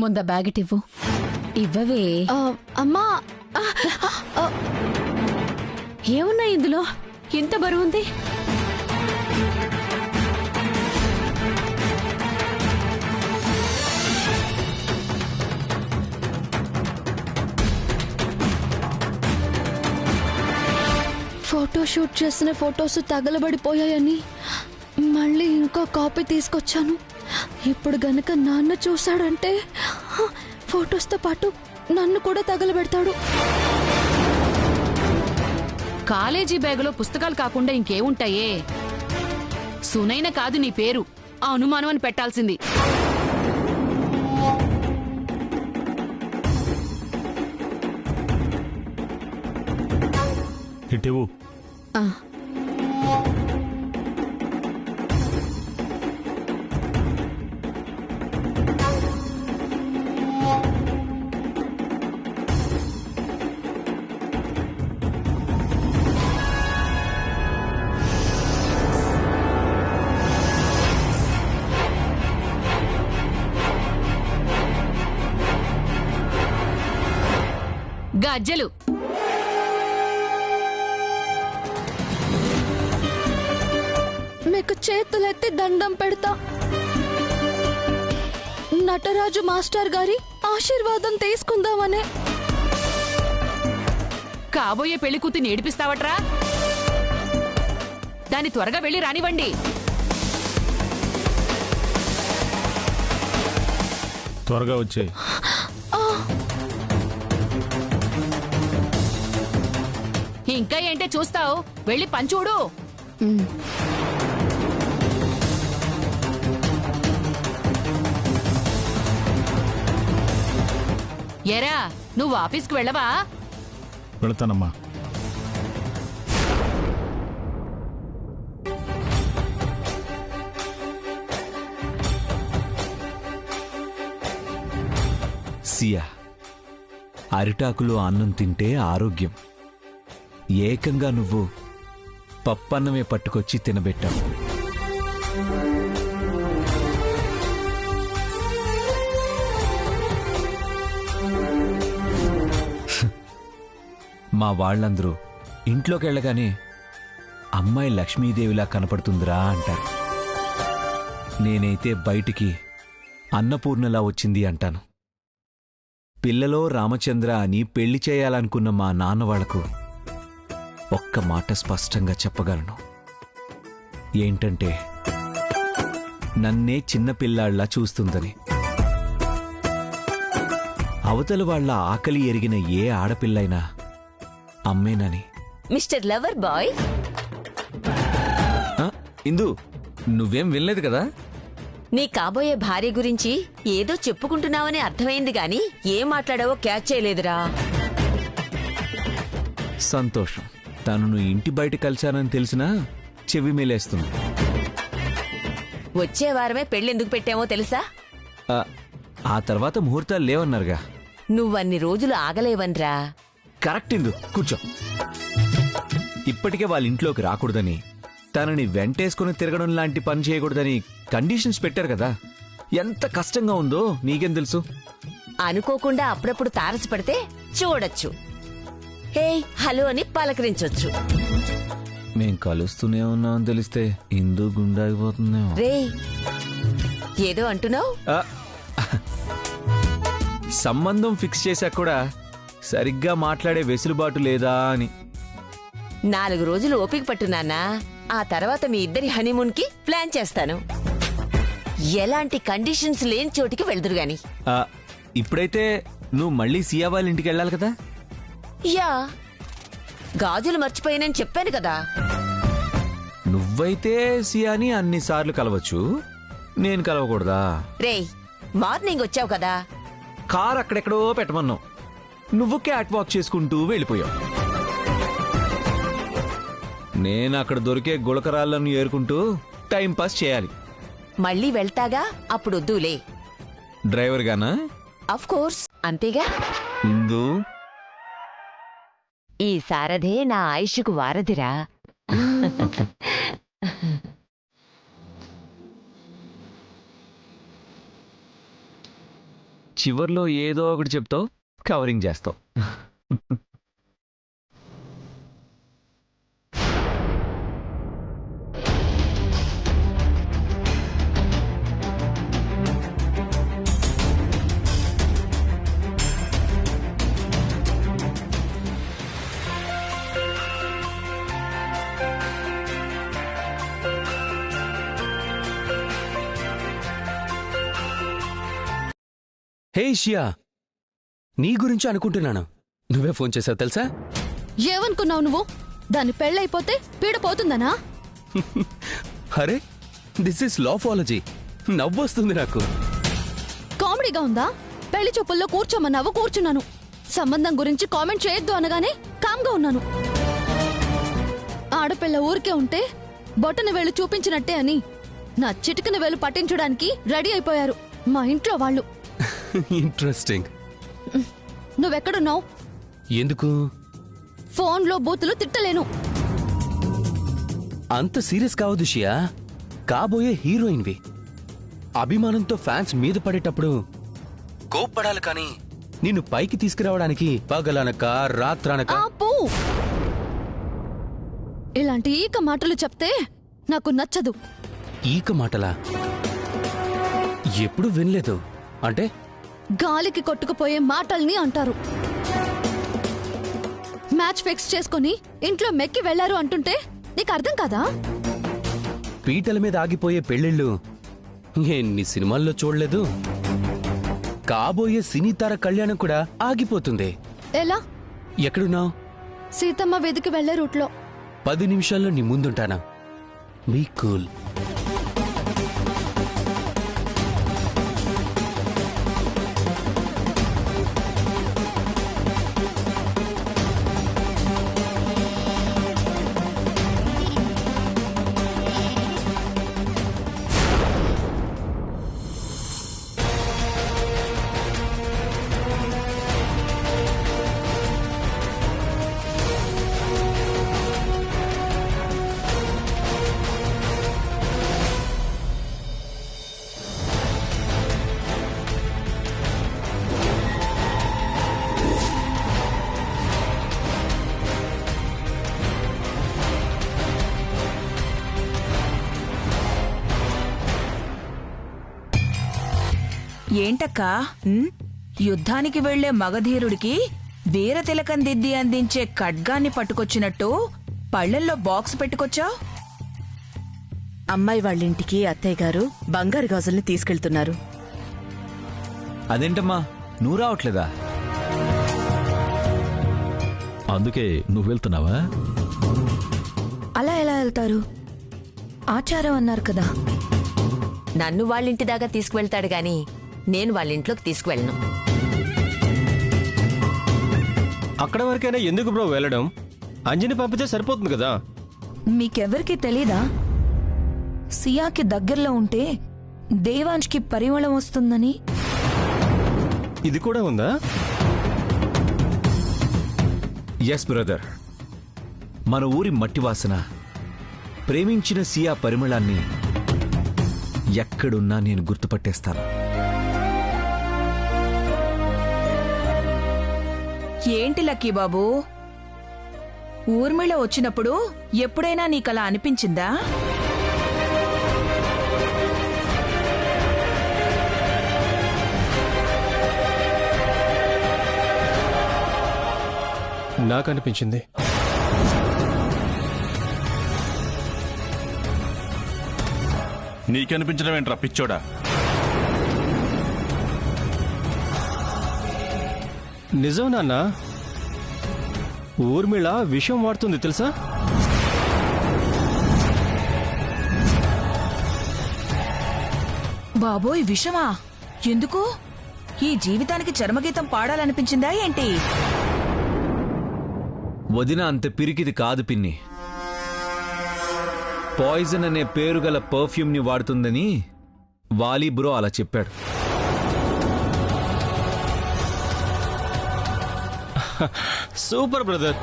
ముంద బ్యాగిటివ్వు. ఇవ్వవే. అమ్మా, ఏమున్నాయి ఇందులో? ఇంత బరువుంది. ఫోటోషూట్ చేసిన ఫొటోస్ తగలబడిపోయాయని మళ్ళీ ఇంకో కాపీ తీసుకొచ్చాను. ఇప్పుడు గనక నాన్న చూశాడంటే ఫొటోస్తో పాటు నన్ను కూడా తగలబెడతాడు. కాలేజీ బ్యాగులో పుస్తకాలు కాకుండా ఇంకేముంటాయే? సునైన కాదు నీ పేరు, ఆ అనుమానం అని పెట్టాల్సింది. ఇటివు. గజ్జలు. మీకు చేతులెత్తి దండం పెడతా. నటరాజు మాస్టర్ గారి ఆశీర్వాదం తీసుకుందామనే. కాబోయే పెళ్లి కూతుర్ని ఏడిపిస్తావట్రా? దాన్ని త్వరగా వెళ్ళి రానివ్వండి. త్వరగా వచ్చే. ఇంకా ఏంటే చూస్తావు? వెళ్ళి పంచూడు. ఎరా, నువ్వు ఆఫీస్కి వెళ్ళవా? వెళతానమ్మా. సియా, అరిటాకులో అన్నం తింటే ఆరోగ్యం. ఏకంగా నువ్వు పప్పన్నమే పట్టుకొచ్చి తినబెట్టావు. మా వాళ్ళందరూ ఇంట్లోకి వెళ్ళగానే అమ్మాయి లక్ష్మీదేవిలా కనపడుతుందిరా అంటారు. నేనైతే బయటికి అన్నపూర్ణలా వచ్చింది అంటాను. పిల్లలో రామచంద్ర అని పెళ్లి చేయాలనుకున్న మా నాన్న వాళ్లకు ఒక్క మాట స్పష్టంగా చెప్పగలను. ఏంటంటే నన్నే చిన్నపిల్లాళ్లా చూస్తుందని. అవతల వాళ్ల ఆకలి ఎరిగిన ఏ ఆడపిల్లైనా అమ్మేనని. మిస్టర్ లవర్ బాయ్, ఇందు, నువ్వేం వినలేదు కదా? నీ కాబోయే భార్య గురించి ఏదో చెప్పుకుంటున్నావని అర్థమైంది గాని ఏం మాట్లాడావో క్యాచ్ చేయలేదురా. సంతోషం. తనను ఇంటి బయట కలిశానని తెలిసినా చెవి మేలేస్తుంది. వచ్చే వారమే పెళ్ళెందుకు పెట్టామో తెలుసా? ఆ తర్వాత ముహూర్తాలు లేవన్నారుగా. నువ్వన్ని రోజులు ఆగలేవన్రా. కరెక్ట్ ఇందు, కూర్చో. ఇప్పటికే వాళ్ళ ఇంట్లోకి రాకూడదని, తనని వెంటేసుకుని తిరగడం లాంటి పని చేయకూడదని కండిషన్స్ పెట్టారు కదా. ఎంత కష్టంగా ఉందో నీకేం తెలుసు? అనుకోకుండా అప్పుడప్పుడు తారసపడితే చూడొచ్చు. హే హలో అని పలకరించొచ్చు. మేం కలుస్తూనే ఉన్నామని తెలిస్తే ఇందు గుండాగిపోతుందేమో. రే, ఏదో అంటున్నావు? సంబంధం ఫిక్స్ చేశాక కూడా సరిగ్గా మాట్లాడే వెసులుబాటు లేదా అని. 4 రోజులు ఓపిక పట్టున్నానా. ఆ తర్వాత మీ ఇద్దరి హనీమూన్ కి ప్లాన్ చేస్తాను. ఎలాంటి కండిషన్స్ లేని చోటికి వెళ్దురు గాని. ఇప్పుడైతే నువ్వు మళ్ళీ సియా వాళ్ళ ఇంటికి వెళ్ళాలి కదా? యా, గాజులు మర్చిపోయానని చెప్పాను కదా. నువ్వైతే సియాని అన్నిసార్లు కలవచ్చు, నేను కలవకూడదా? రేయ్, మార్నింగ్ వచ్చావు కదా. కార్ అక్కడెక్కడో పెట్టమన్నావు, నువ్వు క్యాట్ వాక్ చేసుకుంటూ వెళ్ళిపోయావు. నేను అక్కడ దొరికే గుళకరాళ్లను ఏరుకుంటూ టైం పాస్ చేయాలి. మళ్ళీ వెళ్తాగా, అప్పుడొద్దులే. డ్రైవర్ గానా? అఫ్ కోర్స్, అంతేగా. ఇందు, ఈ సారథే నా ఆయుష్కు వారధిరా. చివర్లో ఏదో ఒకటి చెప్తావు, కవరింగ్ చేస్తావు. హే షియా, నీ గురించి అనుకుంటున్నాను. నువ్వే ఫోన్ చేసావు తెలుసా? ఏమనుకున్నావు నువ్వు? దాని పెళ్ళైపోతే పీడ పోతుందనా? అరే, దిస్ ఇస్ లాఫాలజీ. నవ్వొస్తుంది నాకు. కామెడీగా ఉందా? పెళ్లి చూపుల్లో కూర్చోమన్నావు, కూర్చున్నాను. సంబంధం గురించి కామెంట్ చేయొద్దు అనగానే కామ్గా ఉన్నాను. ఆడపిల్ల ఊరికే ఉంటే బొట్టన వేలు చూపించినట్టే అని నా చిటికిన వేలు పట్టించడానికి రెడీ అయిపోయారు మా ఇంట్లో వాళ్ళు. ఇంట్రెస్టింగ్. నువ్వెక్కడున్నావు? ఎందుకు? ఫోన్లో బూతులు తిట్టలేను. అంత సీరియస్ కావద్దు షియా. కాబోయే హీరోయిన్వి. అభిమానంతో ఫ్యాన్స్ మీద పడేటప్పుడు కోప్పడాలి కానీ నిన్ను పైకి తీసుకురావడానికి పగలనక రాత్రనక. ఆపు! ఇలాంటి ఈక మాటలు చెప్తే నాకు నచ్చదు. ఈక మాటలా? ఎప్పుడు వినలేదు. అంటే గాలికి కొట్టుకుపోయే మాటల్ని అంటారు. మ్యాచ్ ఫిక్స్ చేసుకుని ఇంట్లో మెక్కి వెళ్లారు అంటుంటే నీకు అర్థం కాదా? పీటల మీద ఆగిపోయే పెళ్ళిళ్ళు ఎన్ని సినిమాల్లో చూడలేదు. కాబోయే సినీతార కళ్యాణం కూడా ఆగిపోతుంది. ఎలా? ఎక్కడున్నావు? సీతమ్మ వెదికి వెళ్లే రూట్లో. 10 నిమిషాల్లో నీ ముందుంటానా. Be cool. ఏంటక్కా, యుద్ధానికి వెళ్లే మగధీరుడికి వీర తిలకం దిద్ది అందించే ఖడ్గాన్ని పట్టుకొచ్చినట్టు పళ్ళెల్లో బాక్స్ పెట్టుకొచ్చావు? అమ్మాయి వాళ్ళింటికి అత్తయ్య గారు బంగారు గాజుల్ని తీసుకెళ్తున్నారు. అదేంటమ్మా, నువ్వు రావట్లేదా? అందుకే నువ్వు వెళ్తున్నావా? అలా ఎలా వెళ్తారు? ఆచారం అన్నారు కదా. నన్ను వాళ్ళింటి దాకా తీసుకువెళ్తాడు గాని నేను వాళ్ళింట్లోకి తీసుకువెళ్ళను. అక్కడ వరకైనా ఎందుకు బ్రో వెళ్ళడం? అంజని పంపితే సరిపోతుంది కదా. మీకెవరికి తెలీదా? సియాకి దగ్గరలో ఉంటే దేవాంష్కి పరిమళం వస్తుందని. ఇది కూడా ఉందా? ఎస్ బ్రదర్, మన ఊరి మట్టి వాసన, ప్రేమించిన సియా పరిమళాన్ని ఎక్కడున్నా నేను గుర్తుపట్టేస్తాను. ఏంటి లక్కీ బాబు, ఊర్మిళ వచ్చినప్పుడు ఎప్పుడైనా నీకలా అనిపించిందా? నాకు అనిపించింది. నీకనిపించడం ఏంట్రా పిచ్చోడా? నిజం నాన్న, ఊర్మిళ విషం వాడుతుంది తెలుసా? బాబోయ్, విషమా? ఎందుకు? ఈ జీవితానికి చర్మగీతం పాడాలనిపించిందా ఏంటి? వదిన అంత పిరికిది కాదు పిన్ని. పాయిజన్ అనే పేరు గల పర్ఫ్యూమ్ ని వాడుతుందని వాలి బ్రో అలా చెప్పాడు. సూపర్ బ్రదర్,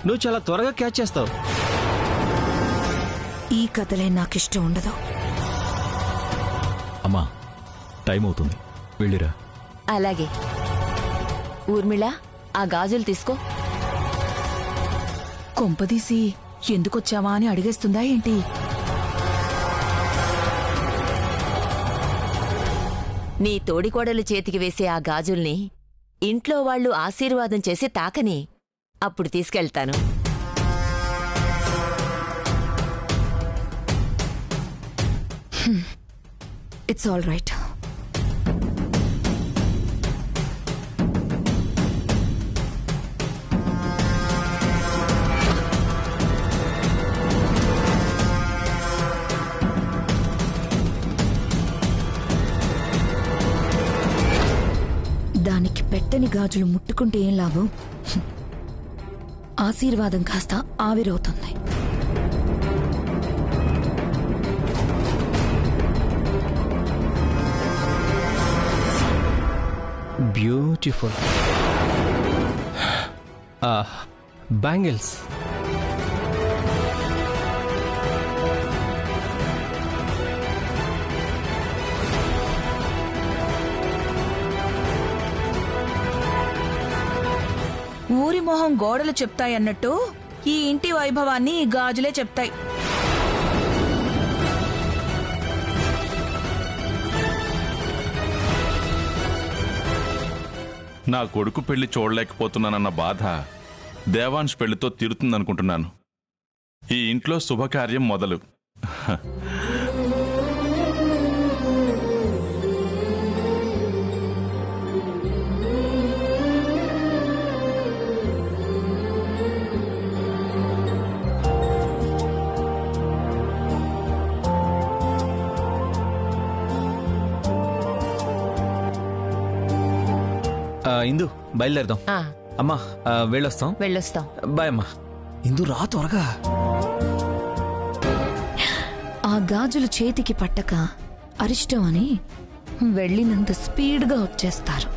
నువ్వు చాలా త్వరగా క్యాచ్ చేస్తావు. ఈ కథలే నాకిష్టం ఉండదు. అమ్మా, టైం అవుతుంది, వెళ్ళిరా. అలాగే. ఊర్మిళ, ఆ గాజులు తీసుకో. కొంపదీసి ఎందుకొచ్చావా అని అడిగేస్తుందా ఏంటి? నీ తోడికోడలు చేతికి వేసే ఆ గాజుల్ని ఇంట్లో వాళ్ళు ఆశీర్వాదం చేసి తాకని, అప్పుడు తీసుకెళ్తాను. It's all right. దానికి పెట్టని గాజులు ముట్టుకుంటే ఏం లాభం? ఆశీర్వాదం కాస్త ఆవిరవుతుంది. Beautiful bangles. ఊరి మొహం గోడలు చెప్తాయన్నట్టు ఈ ఇంటి వైభవాన్ని ఈ గాజులే చెప్తాయి. నా కొడుకు పెళ్లి చూడలేకపోతున్నానన్న బాధ దేవాంశ్ పెళ్లితో తీరుతుందనుకుంటున్నాను. ఈ ఇంట్లో శుభకార్యం మొదలు. ఇందు బయలుదేరదాం. అమ్మా వెళ్ళొస్తాం. వెళ్ళొస్తాం. బాయ్ అమ్మా. ఇందు రా త్వరగా. ఆ గాజులు చేతికి పట్టక అరిష్టం అని వెళ్ళినంత స్పీడ్గా వచ్చేస్తారు.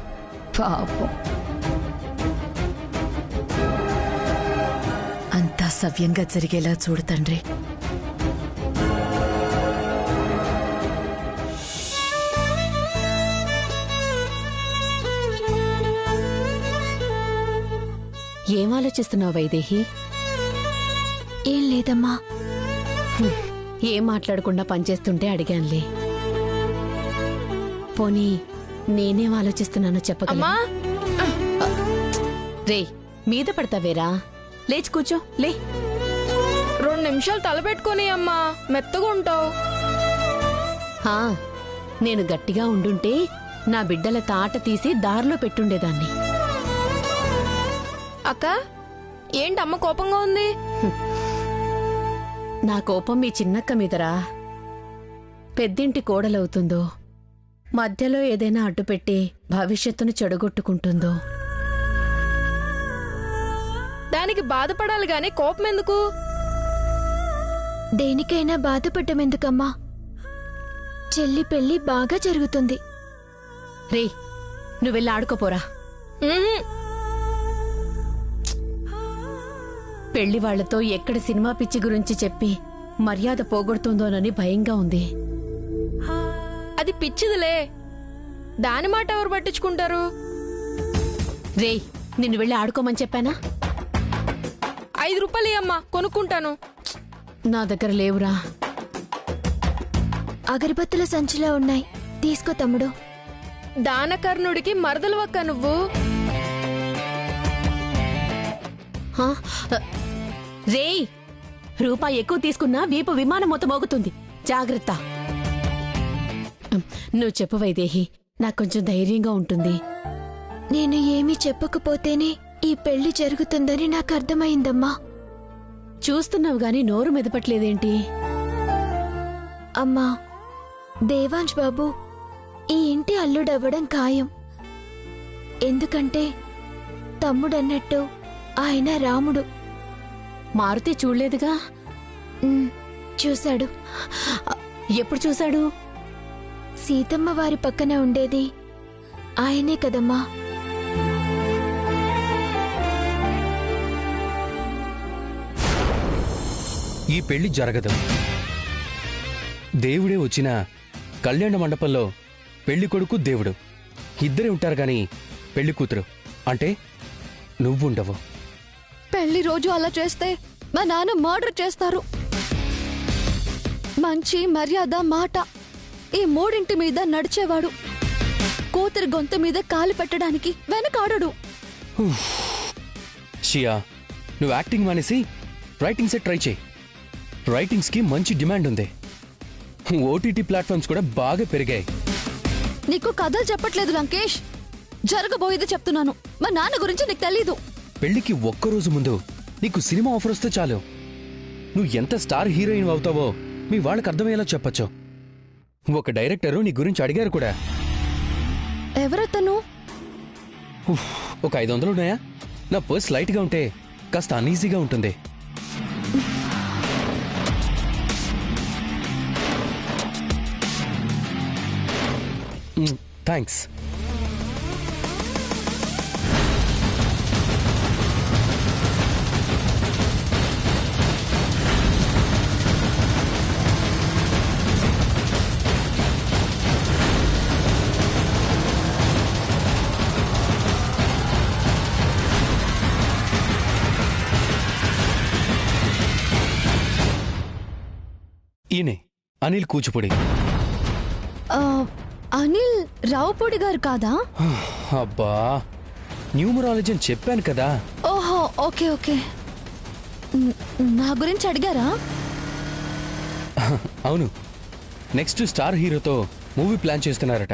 పాపం. అంతా సవ్యంగా జరిగేలా చూడు తండ్రి. ఏం ఆలోచిస్తున్నావు వైదేహి? ఏం లేదమ్మా. ఏం మాట్లాడకుండా పనిచేస్తుంటే అడిగానులే. పోనీ నేనేం ఆలోచిస్తున్నానో చెప్పగలమా? రే, మీద పడతావేరా? లేచి కూర్చో. లే. 2 నిమిషాలు తలపెట్టుకుని అమ్మా, మెత్తగా ఉంటావు. నేను గట్టిగా ఉండుంటే నా బిడ్డల తాట తీసి దారిలో పెట్టుండేదాన్ని. అక్క, ఏంటి అమ్మ కోపంగా ఉంది? నా కోపం మీ చిన్నక్క మీదరా. పెద్దింటి కోడలవుతుందో, మధ్యలో ఏదైనా అడ్డుపెట్టి భవిష్యత్తును చెడగొట్టుకుంటుందో. దానికి బాధపడాలి గాని కోపం ఎందుకు? దేనికైనా బాధపడ్డం ఎందుకమ్మా? చెల్లి పెళ్లి బాగా జరుగుతుంది. రే, నువ్వెళ్ళి ఆడుకోపోరా. పెళ్లి వాళ్లతో ఎక్కడ సినిమా పిచ్చి గురించి చెప్పి మర్యాద పోగొడుతుందోనని భయంగా ఉంది. అది పిచ్చిదిలే, దాని మాట ఎవరు పట్టించుకుంటారు? రే, నిన్ను వెళ్ళి ఆడుకోమని చెప్పానా? 5 రూపాయలు అమ్మా, కొనుక్కుంటాను. నా దగ్గర లేవురా. అగరబత్తుల సంచిలో ఉన్నాయి, తీసుకో తమ్ముడు. దానకర్ణుడికి మరదలవక్క నువ్వు. రే, రూపాయి ఎక్కువ తీసుకున్నా వీపు విమానం మొత్తం మోగుతుంది. జాగ్రత్త. నువ్వు చెప్పు వైదేహి, నాకు కొంచెం ధైర్యంగా ఉంటుంది. నేను ఏమీ చెప్పకపోతేనే ఈ పెళ్లి జరుగుతుందని నాకు అర్థమైందమ్మా. చూస్తున్నావు గాని నోరు మెదపట్లేదేంటి? అమ్మా, దేవాంశ్ బాబు ఈ ఇంటి అల్లుడవ్వడం ఖాయం. ఎందుకంటే తమ్ముడన్నట్టు ఆయన రాముడు. మారుతి చూడలేదుగా? చూశాడు. ఎప్పుడు చూశాడు? సీతమ్మ వారి పక్కన ఉండేది ఆయనే కదమ్మా. ఈ పెళ్లి జరగదు. దేవుడే వచ్చినా కళ్యాణ మండపంలో పెళ్లి కొడుకు దేవుడు, ఇద్దరే ఉంటారు గాని పెళ్లి కూతురు అంటే నువ్వుండవు. పెళ్లి రోజు అలా చేస్తే మా నాన్న మర్డర్ చేస్తారు. మంచి మర్యాద మాట ఈ మూడింటి మీద నడిచేవాడు. కూతురి గొంతు మీద కాలు పెట్టడానికి వెనకాడడు. షియా, నువ్వు యాక్టింగ్ మానేసి రైటింగ్ సెట్ ట్రై చేయి. రైటింగ్స్కి మంచి డిమాండ్ ఉంది. ఓటీటీ ప్లాట్ఫామ్స్ కూడా బాగా పెరిగాయి. నీకు కథలు చెప్పట్లేదు లంకేష్, జరగబోయేది చెప్తున్నాను. మా నాన్న గురించి నీకు తెలీదు. పెళ్లికి ఒక్కరోజు ముందు నీకు సినిమా ఆఫర్ వస్తే చాలు. నువ్వు ఎంత స్టార్ హీరోయిన్ అవుతావో మీ వాళ్ళకి అర్థమయ్యేలా చెప్పచ్చు. ఒక డైరెక్టరు నీ గురించి అడిగారు కూడా. ఎవరతను? ఒక 500 ఉన్నాయా? నా పర్స్ లైట్గా ఉంటే కాస్త అన్ఈజీగా ఉంటుంది. థ్యాంక్స్. ఈయనే అనిల్ కూచిపూడి. అనిల్ రావుపూడి గారు కాదా? అబ్బా, న్యూమరాలజీ అని చెప్పాను కదా. ఓహో, ఓకే ఓకే. నా గురించి అడిగారా? అవును, నెక్స్ట్ స్టార్ హీరోతో మూవీ ప్లాన్ చేస్తున్నారట.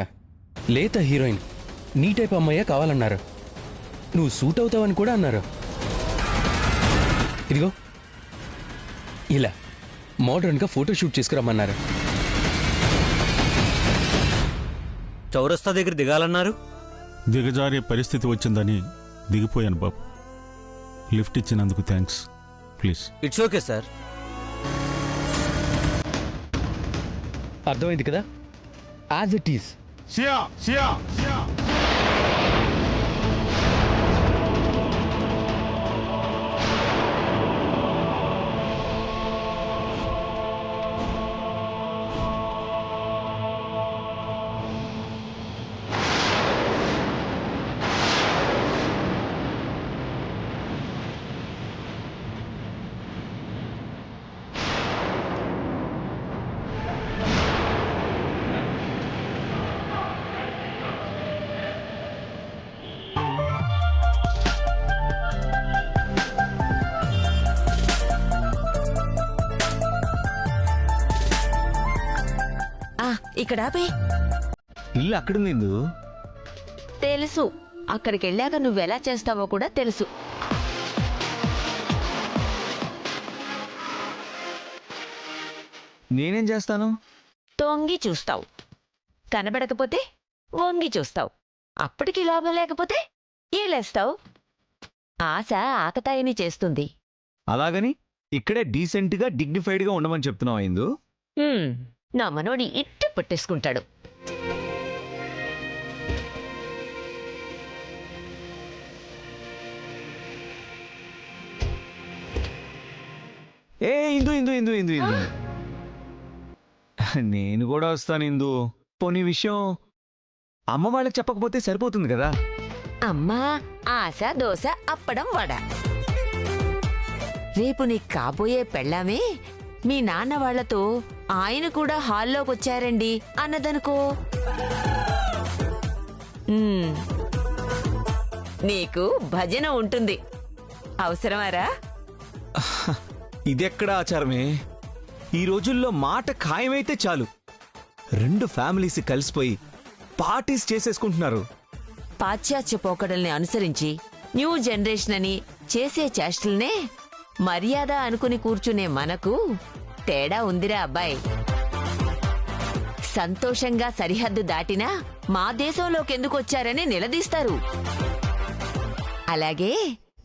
లేత హీరోయిన్, నీ టైప్ అమ్మాయే కావాలన్నారు. నువ్వు సూట్ అవుతావని కూడా అన్నారు. ఇదిగో ఇలా మోడర్న్గా ఫోటోషూట్ చేసుకురమ్మన్నారు. చౌరస్తా దగ్గర దిగాలన్నారు. దిగజారే పరిస్థితి వచ్చిందని దిగిపోయాను బాబు. లిఫ్ట్ ఇచ్చినందుకు thanks. Please. It's okay sir. అర్థమైంది కదా? As it is. ఇక్కడ ఇల్లు అక్కడుంది. తెలుసు, అక్కడికి వెళ్ళాక నువ్వెలా చేస్తావో కూడా తెలుసు. నేనేం చేస్తాను? తొంగి చూస్తావు, కనబడకపోతే వంగి చూస్తావు, అప్పటికి లాభం లేకపోతే ఏలేస్తావు. ఆశ ఆకతాయిని చేస్తుంది. అలాగని ఇక్కడే డీసెంట్గా డిగ్నిఫైడ్గా ఉండమని చెప్తున్నావు అయిందు? నా మనోడి ఇట్టు పట్టేసుకుంటాడు. ఏ ఇందు ఇందు ఇందు ఇందు ఇందు నేను కూడా వస్తాను ఇందు. పోనీ విషయం అమ్మ వాళ్ళకి చెప్పకపోతే సరిపోతుంది కదా. అమ్మా, ఆశ దోశ అప్పడం వడ. రేపు నీకు కాబోయే పెళ్ళామే మీ నాన్న వాళ్లతో ఆయన కూడా హాల్లోకి వచ్చారండి అన్నదనుకో, నీకు భజన ఉంటుంది. అవసరమారా? ఇదెక్కడ ఆచారమే? ఈ రోజుల్లో మాట ఖాయమైతే చాలు, 2 ఫ్యామిలీస్ కలిసిపోయి పార్టీస్ చేసేసుకుంటున్నారు. పాశ్చాత్య పోకడల్ని అనుసరించి న్యూ జనరేషన్ అని చేసే చేష్టల్నే మర్యాద అనుకుని కూర్చునే మనకు తేడా ఉందిరా అబ్బాయి. సంతోషంగా సరిహద్దు దాటినా మా దేశంలోకెందుకు వచ్చారని నిలదీస్తారు. అలాగే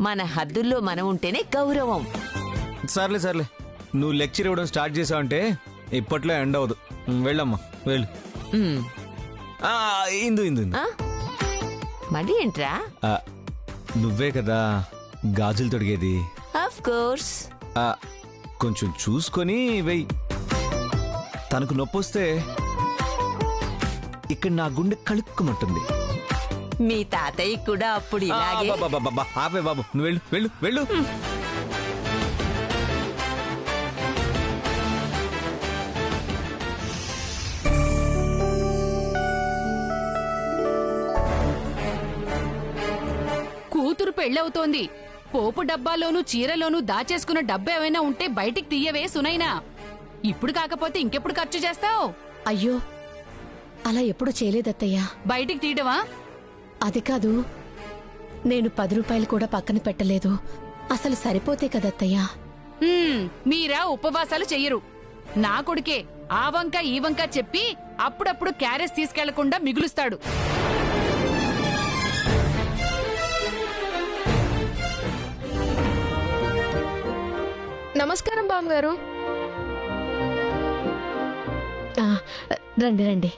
మన హద్దుల్లో మనం ఉంటేనే గౌరవం. సర్లే సర్లే, నువ్వు లెక్చర్ ఇవ్వడం స్టార్ట్ చేసావంటే ఇప్పట్లో ఎండ్ అవ్వదు. వెళ్ళమ్మా వెళ్ళు. ఇందు ఇందు మళ్ళీ ఏంట్రా? నువ్వే కదా గాజులు తొడిగేది. Of course. కొంచెం చూసుకొని వెయ్యి. తనకు నొప్పొస్తే ఇక్కడ నా గుండె కలుక్కుమంటుంది. మీ తాతయ్య కూడా అప్పుడు ఇలాగే అబ్బబ్బబ్బబ్బబ్బ, ఆపే బాబు, నువ్వు వెళ్ళు వెళ్ళు వెళ్ళు. కూతురు పెళ్ళవుతోంది. పోపు డబ్బాలోనూ చీరలోనూ దాచేసుకున్న డబ్బు ఏమైనా ఉంటే బయటికి తీయవే సునైనా. ఇప్పుడు కాకపోతే ఇంకెప్పుడు ఖర్చు చేస్తావు? అయ్యో, అలా ఎప్పుడు చేయలేదత్తయ్యా. బయటికి తీయడమా? అది కాదు, నేను 10 రూపాయలు కూడా పక్కన పెట్టలేదు. అసలు సరిపోతే కదత్తయ్యా. మీరా ఉపవాసాలు చెయ్యరు. నా కొడుకే ఆ వంక ఈ వంక చెప్పి అప్పుడప్పుడు క్యారేజ్ తీసుకెళ్లకుండా మిగులుస్తాడు. నమస్కారం బామ్మగారు. రండి రండి.